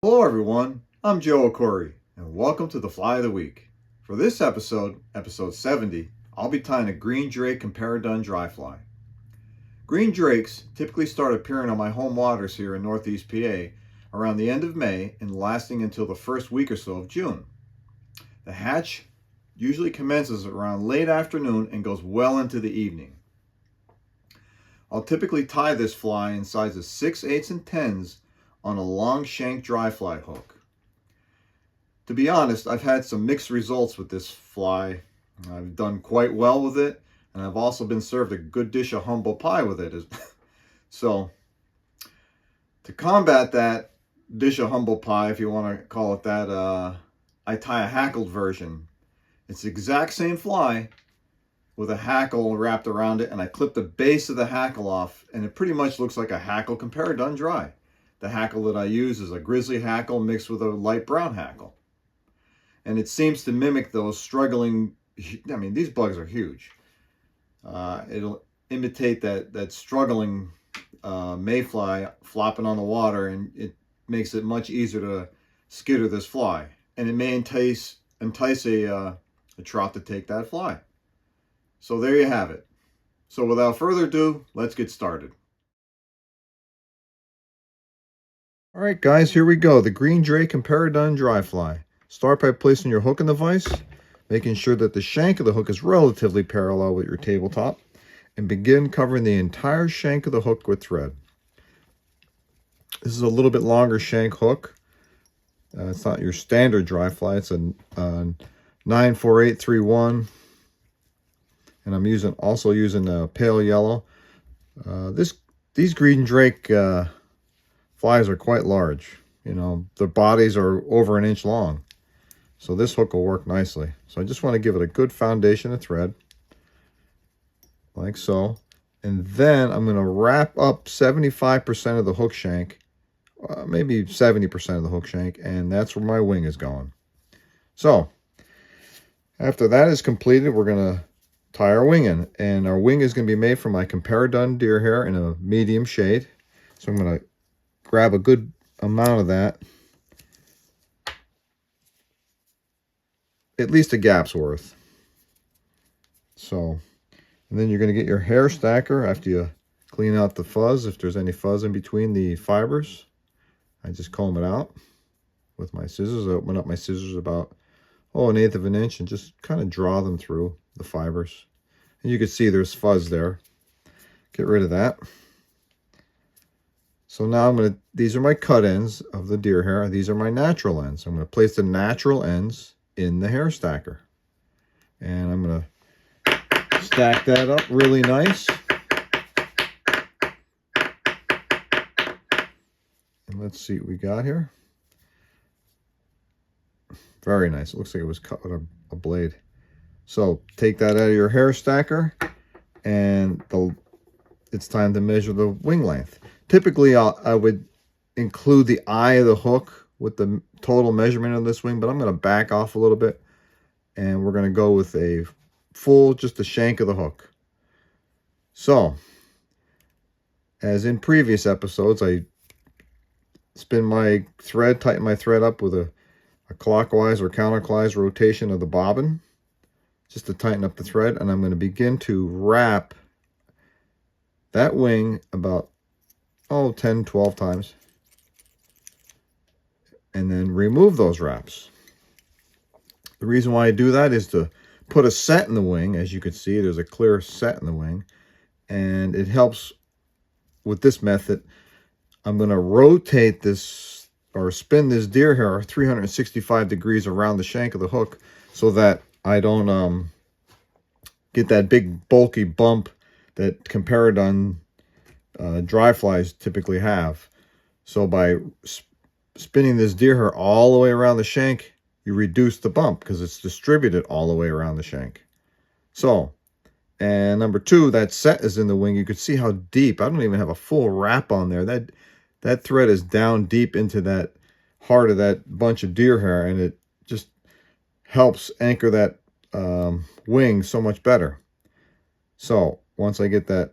Hello everyone, I'm Joe Ackourey, and welcome to the Fly of the Week. For this episode, episode 70, I'll be tying a green drake Compara dry fly. Green drakes typically start appearing on my home waters here in northeast PA around the end of May and lasting until the first week or so of June. The hatch usually commences around late afternoon and goes well into the evening. I'll typically tie this fly in sizes 6, 8s, and 10s on a long shank dry fly hook. To be honest, I've had some mixed results with this fly. I've done quite well with it, and I've also been served a good dish of humble pie with it. So, to combat that dish of humble pie, if you want to call it that, I tie a hackled version. It's the exact same fly with a hackle wrapped around it, and I clip the base of the hackle off, and it pretty much looks like a hackle Compara done dry. The hackle that I use is a grizzly hackle mixed with a light brown hackle. And it seems to mimic those struggling, I mean, these bugs are huge. It'll imitate that struggling mayfly flopping on the water, and it makes it much easier to skitter this fly. And it may entice a trout to take that fly. So there you have it. So without further ado, let's get started. All right, guys, here we go. The green drake Compara dry fly. Start by placing your hook in the vise, making sure that the shank of the hook is relatively parallel with your tabletop, and begin covering the entire shank of the hook with thread. This is a little bit longer shank hook. It's not your standard dry fly. It's a 94831, and I'm also using a pale yellow. These green drake flies are quite large. You know, the bodies are over an inch long. So this hook will work nicely. So I just want to give it a good foundation of thread, like so. And then I'm going to wrap up 75% of the hook shank, maybe 70% of the hook shank, and that's where my wing is going. So after that is completed, we're going to tie our wing in. And our wing is going to be made from my Compara done deer hair in a medium shade. So I'm going to grab a good amount of that, at least a gap's worth. So, and then you're going to get your hair stacker after you clean out the fuzz. If there's any fuzz in between the fibers, I just comb it out with my scissors. I open up my scissors about, 1/8 of an inch and just kind of draw them through the fibers. And you can see there's fuzz there. Get rid of that. So now these are my cut ends of the deer hair. These are my natural ends. I'm going to place the natural ends in the hair stacker. And I'm going to stack that up really nice. And let's see what we got here. Very nice. It looks like it was cut with a blade. So take that out of your hair stacker, and it's time to measure the wing length. Typically, I would include the eye of the hook with the total measurement of this wing, but I'm going to back off a little bit, and we're going to go with a full, just the shank of the hook. So, as in previous episodes, I spin my thread, tighten my thread up with a clockwise or counterclockwise rotation of the bobbin, just to tighten up the thread, and I'm going to begin to wrap that wing about 10, 12 times, and then remove those wraps. The reason why I do that is to put a set in the wing. As you can see, there's a clear set in the wing, and it helps with this method. I'm going to rotate this or spin this deer hair 365 degrees around the shank of the hook so that I don't get that big bulky bump that Compara done dry flies typically have. So by spinning this deer hair all the way around the shank, you reduce the bump because it's distributed all the way around the shank. So, and number two, that set is in the wing. You can see how deep. I don't even have a full wrap on there. That thread is down deep into that heart of that bunch of deer hair, and it just helps anchor that wing so much better. So once I get that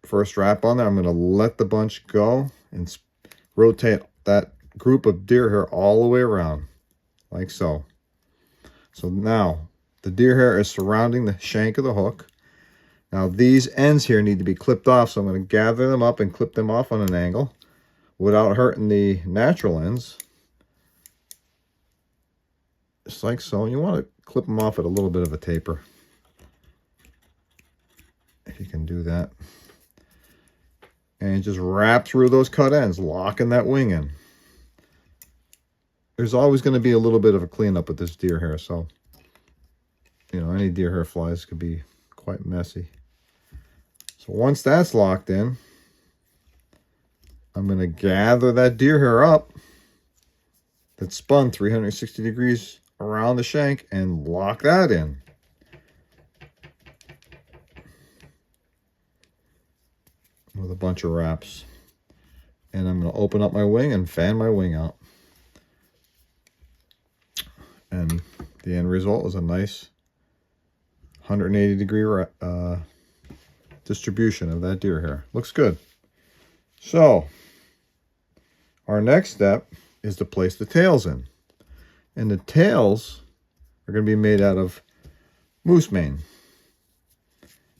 first wrap on there, I'm going to let the bunch go and rotate that group of deer hair all the way around, like so. So now the deer hair is surrounding the shank of the hook. Now these ends here need to be clipped off, so I'm going to gather them up and clip them off on an angle without hurting the natural ends. Just like so. And you want to clip them off at a little bit of a taper, if you can do that. And just wrap through those cut ends, locking that wing in. There's always going to be a little bit of a cleanup with this deer hair, so any deer hair flies could be quite messy. So once that's locked in, I'm going to gather that deer hair up that spun 360 degrees around the shank and lock that in. With a bunch of wraps. And I'm going to open up my wing and fan my wing out. And the end result is a nice 180 degree distribution of that deer hair. Looks good. So our next step is to place the tails in. And the tails are going to be made out of moose mane.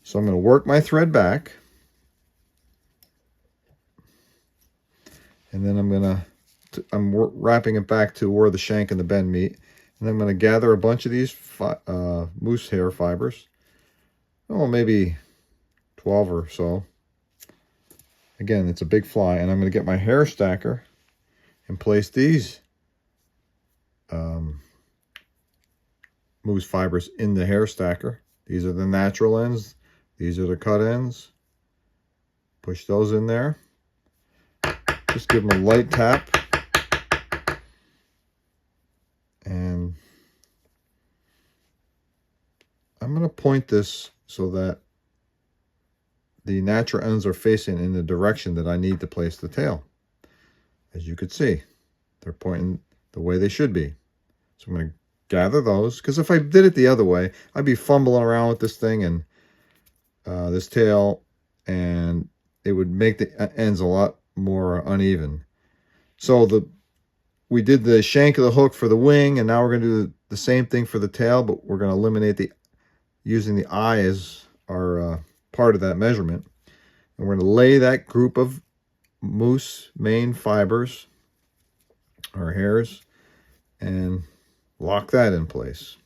So I'm going to work my thread back. And then I'm wrapping it back to where the shank and the bend meet. And I'm going to gather a bunch of these moose hair fibers. Oh, maybe 12 or so. Again, it's a big fly. And I'm going to get my hair stacker and place these moose fibers in the hair stacker. These are the natural ends. These are the cut ends. Push those in there. Just give them a light tap. And I'm going to point this so that the natural ends are facing in the direction that I need to place the tail. As you can see, they're pointing the way they should be. So I'm going to gather those, because if I did it the other way, I'd be fumbling around with this thing and this tail, and it would make the ends a lot more uneven. So we did the shank of the hook for the wing, and now we're going to do the same thing for the tail, but we're going to eliminate using the eye as our part of that measurement. And we're going to lay that group of moose mane fibers or hairs and lock that in place.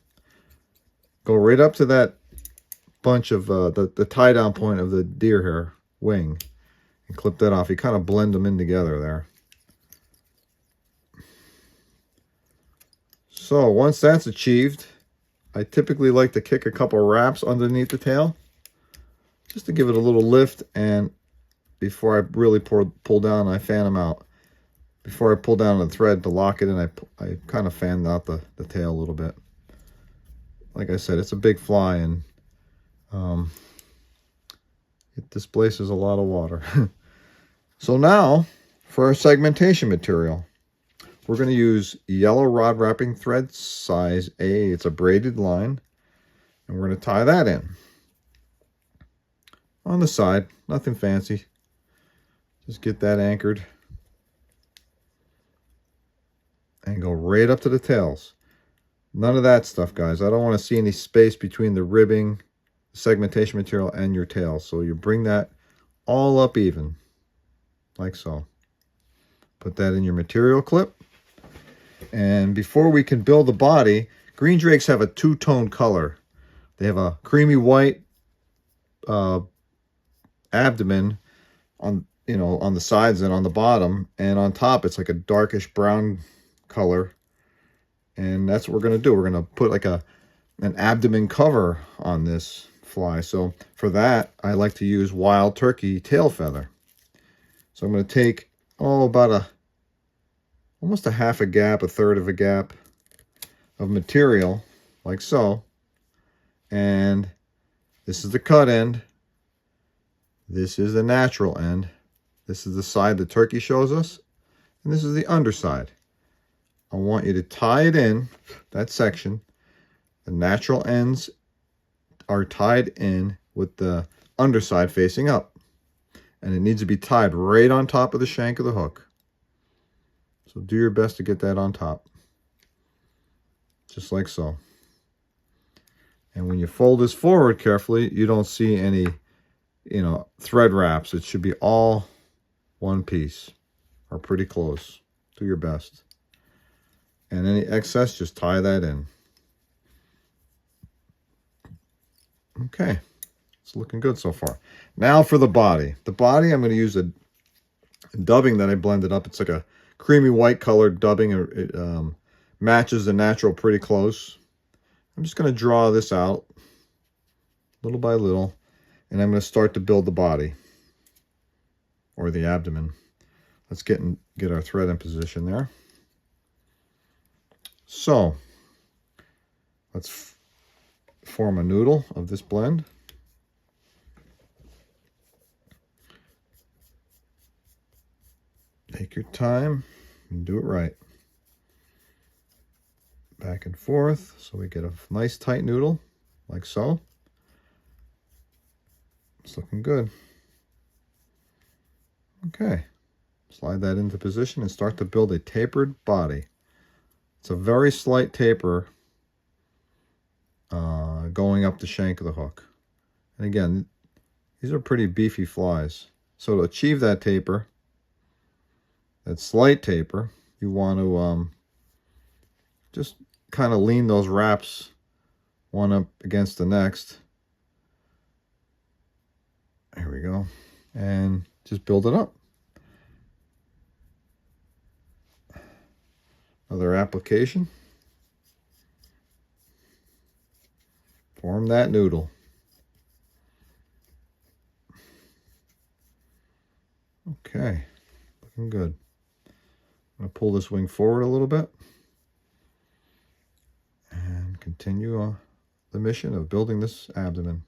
Go right up to that bunch of the tie down point of the deer hair wing and clip that off. You kind of blend them in together there. So once that's achieved, I typically like to kick a couple of wraps underneath the tail just to give it a little lift, and before I really pull down, I fan them out. Before I pull down the thread to lock it in, I kind of fanned out the tail a little bit. Like I said, it's a big fly, and it displaces a lot of water. So now for our segmentation material, we're going to use yellow rod wrapping thread size A. It's a braided line, and we're going to tie that in on the side. Nothing fancy. Just get that anchored and go right up to the tails. None of that stuff, guys. I don't want to see any space between the ribbing, the segmentation material, and your tail. So you bring that all up even, like so. Put that in your material clip. And before we can build the body, green drakes have a two-tone color. They have a creamy white abdomen on the sides and on the bottom, and on top it's like a darkish brown color. And that's what we're going to do. We're going to put like an abdomen cover on this fly. So for that, I like to use wild turkey tail feather. So I'm going to take about almost a half a gap, a third of a gap of material, like so. And this is the cut end. This is the natural end. This is the side the turkey shows us. And this is the underside. I want you to tie it in, that section. The natural ends are tied in with the underside facing up. And it needs to be tied right on top of the shank of the hook. So do your best to get that on top. Just like so. And when you fold this forward carefully, you don't see any, thread wraps. It should be all one piece or pretty close. Do your best. And any excess, just tie that in. Okay, it's looking good so far. Now for the body. The body, I'm going to use a dubbing that I blended up. It's like a creamy white colored dubbing. It matches the natural pretty close. I'm just going to draw this out little by little, and I'm going to start to build the body or the abdomen. Let's get our thread in position there. So let's form a noodle of this blend. Take your time and do it right. Back and forth so we get a nice tight noodle, like so. It's looking good. Okay, slide that into position and start to build a tapered body. It's a very slight taper going up the shank of the hook. And again, these are pretty beefy flies. So to achieve that taper, that slight taper, you want to just kind of lean those wraps one up against the next. There we go. And just build it up. Another application. Form that noodle. Okay, looking good. I'm going to pull this wing forward a little bit and continue the mission of building this abdomen.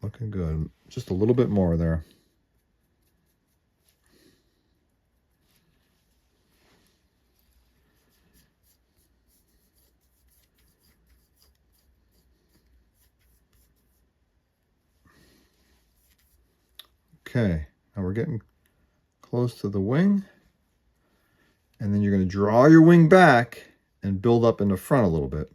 Looking good. Just a little bit more there. Okay, now we're getting close to the wing. And then you're going to draw your wing back and build up in the front a little bit.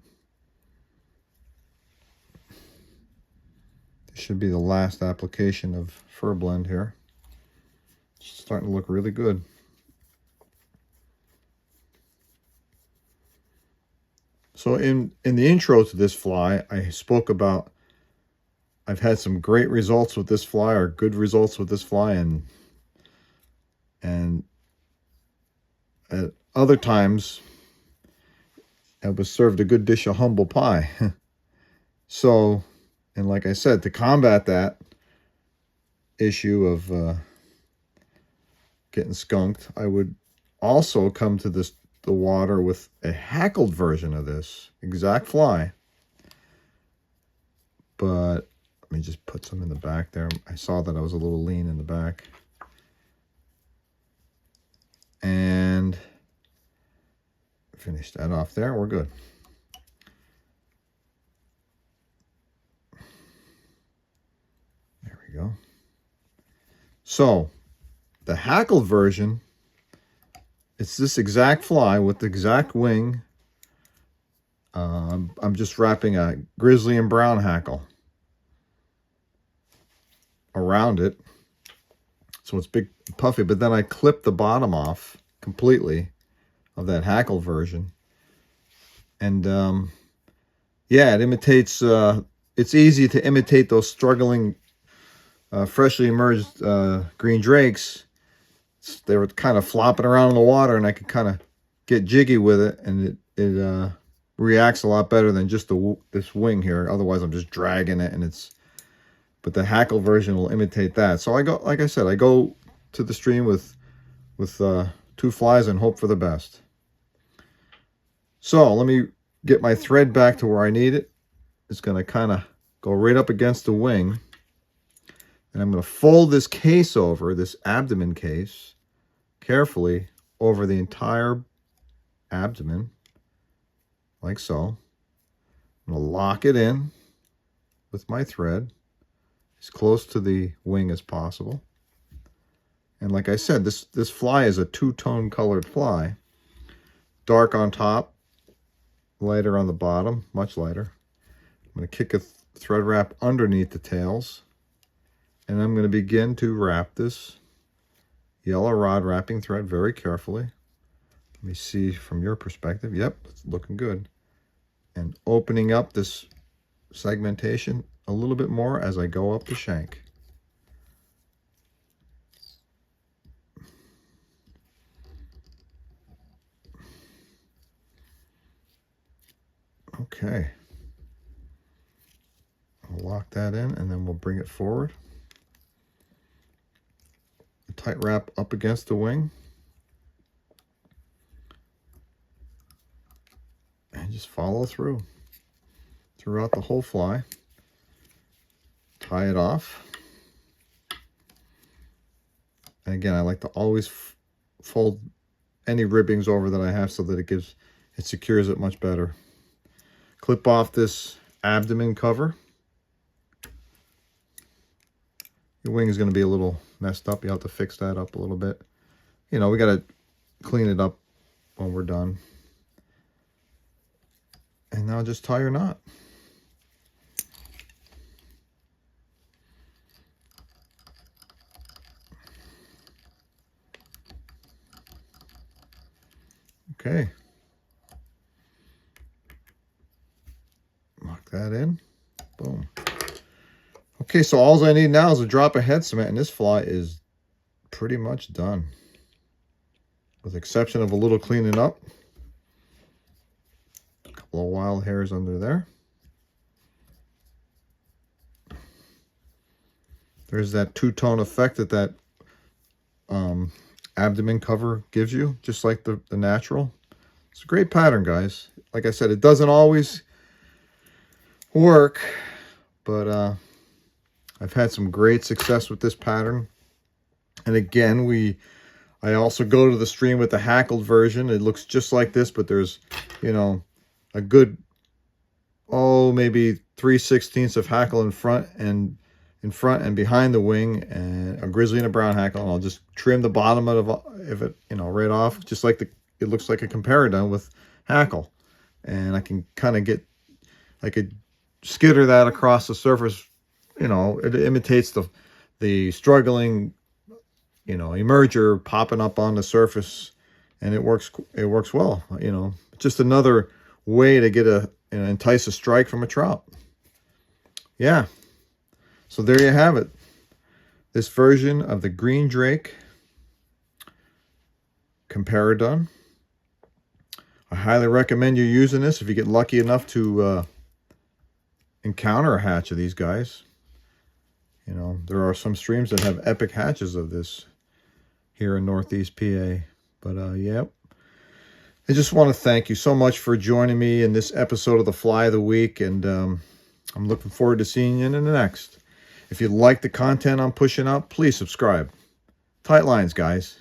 This should be the last application of fur blend here. It's starting to look really good. So in the intro to this fly, I spoke about I've had some great results with this fly, or good results with this fly, and at other times I was served a good dish of humble pie. So, and like I said, to combat that issue of getting skunked, I would also come to the water with a hackled version of this exact fly. But let me just put some in the back there. I saw that I was a little lean in the back. And finish that off there. We're good. There we go. So the hackled version, it's this exact fly with the exact wing. I'm just wrapping a grizzly and brown hackle around it, so it's big puffy, but then I clip the bottom off completely of that hackle version. And yeah, it imitates, it's easy to imitate those struggling freshly emerged green drakes. They were kind of flopping around in the water, and I could kind of get jiggy with it, and it reacts a lot better than just this wing here. Otherwise I'm just dragging it, and but the hackle version will imitate that. So I go, like I said, I go to the stream with 2 flies and hope for the best. So let me get my thread back to where I need it. It's going to kind of go right up against the wing. And I'm going to fold this case over, this abdomen case, carefully over the entire abdomen, like so. I'm going to lock it in with my thread as close to the wing as possible. And like I said, this fly is a two-tone colored fly. Dark on top, lighter on the bottom, much lighter. I'm going to kick a thread wrap underneath the tails. And I'm going to begin to wrap this yellow rod wrapping thread very carefully. Let me see from your perspective. Yep, it's looking good. And opening up this segmentation a little bit more as I go up the shank. Okay. I'll lock that in and then we'll bring it forward. A tight wrap up against the wing. And just follow throughout the whole fly. Tie it off. And again, I like to always fold any ribbings over that I have so that it secures it much better. Clip off this abdomen cover. Your wing is going to be a little messed up. You have to fix that up a little bit. You know, we got to clean it up when we're done. And now just tie your knot. Okay. Lock that in. Boom. Okay, so all I need now is a drop of head cement, and this fly is pretty much done. With the exception of a little cleaning up. A couple of wild hairs under there. There's that two-tone effect that abdomen cover gives you, just like the natural. It's a great pattern, guys. Like I said, it doesn't always work, but I've had some great success with this pattern. And again, I also go to the stream with the hackled version. It looks just like this, but there's, you know, a good, maybe 3/16 of hackle in front and behind the wing, and a grizzly and a brown hackle. And I'll just trim the bottom of it, you know, right off, just like it looks like a Compara done with hackle. And I can kind of I could skitter that across the surface. You know, it imitates the struggling, you know, emerger popping up on the surface, and it works well. You know, just another way to entice a strike from a trout. Yeah. So there you have it. This version of the green drake Compara done. I highly recommend you using this if you get lucky enough to encounter a hatch of these guys. You know, there are some streams that have epic hatches of this here in Northeast PA. But, yeah. I just want to thank you so much for joining me in this episode of the Fly of the Week. And I'm looking forward to seeing you in the next. If you like the content I'm pushing out, please subscribe. Tight lines, guys.